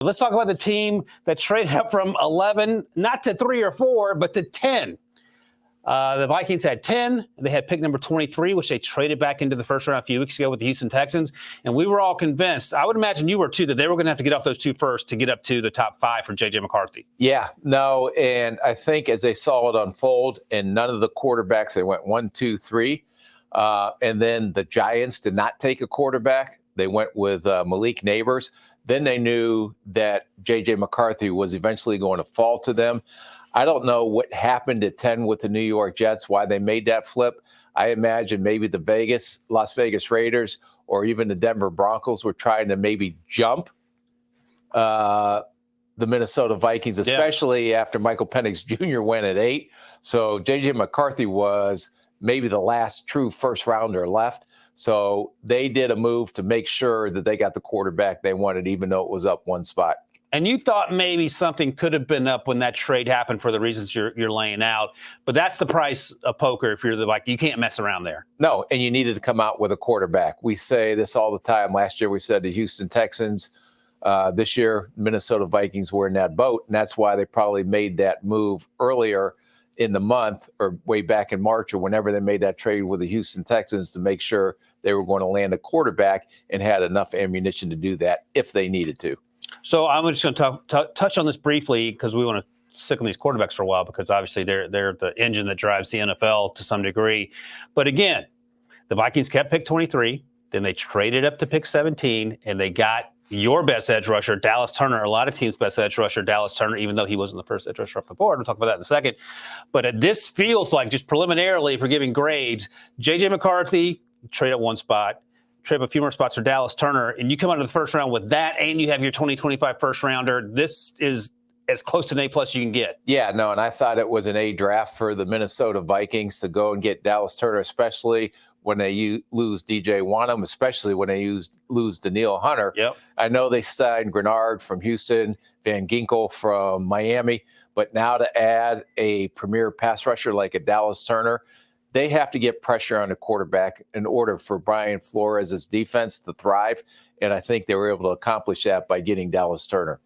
Let's talk about the team that traded up from 11, not to 3 or 4, but to 10. The Vikings had 10. They had pick number 23, which they traded back into the first round a few weeks ago with the Houston Texans. And we were all convinced, I would imagine you were too, that they were going to have to get off those two first to get up to the top 5 for J.J. McCarthy. Yeah, no, and I think as they saw it unfold, and none of the quarterbacks, they went 1, 2, 3. And then the Giants did not take a quarterback. They went with Malik Neighbors. Then they knew that J.J. McCarthy was eventually going to fall to them. I don't know what happened at 10 with the New York Jets, why they made that flip. I imagine maybe the Las Vegas Raiders or even the Denver Broncos were trying to maybe jump the Minnesota Vikings, especially after Michael Penix Jr. went at 8. So J.J. McCarthy was maybe the last true first rounder left. So they did a move to make sure that they got the quarterback they wanted, even though it was up one spot. And you thought maybe something could have been up when that trade happened for the reasons you're laying out. But that's the price of poker if you're the Vikings. You can't mess around there. No, and you needed to come out with a quarterback. We say this all the time. Last year we said the Houston Texans. This year, Minnesota Vikings were in that boat, and that's why they probably made that move earlier in the month or way back in March or whenever they made that trade with the Houston Texans to make sure they were going to land a quarterback and had enough ammunition to do that if they needed to. So I'm just going to touch on this briefly because we want to stick on these quarterbacks for a while because obviously they're the engine that drives the NFL to some degree. But again, the Vikings kept pick 23, then they traded up to pick 17, and they got your best edge rusher, Dallas Turner. A lot of teams' best edge rusher, Dallas Turner, even though he wasn't the first edge rusher off the board. We'll talk about that in a second. But this feels like, just preliminarily, if we're giving grades, J.J. McCarthy, trade at one spot, trade up a few more spots for Dallas Turner, and you come out of the first round with that, and you have your 2025 first rounder. This is as close to an A+ you can get. Yeah, no, and I thought it was an A draft for the Minnesota Vikings to go and get Dallas Turner, especially when they lose DJ Wanham, especially when they lose Danielle Hunter. Yep. I know they signed Grenard from Houston, Van Ginkel from Miami, but now to add a premier pass rusher like a Dallas Turner, they have to get pressure on the quarterback in order for Brian Flores' defense to thrive, and I think they were able to accomplish that by getting Dallas Turner.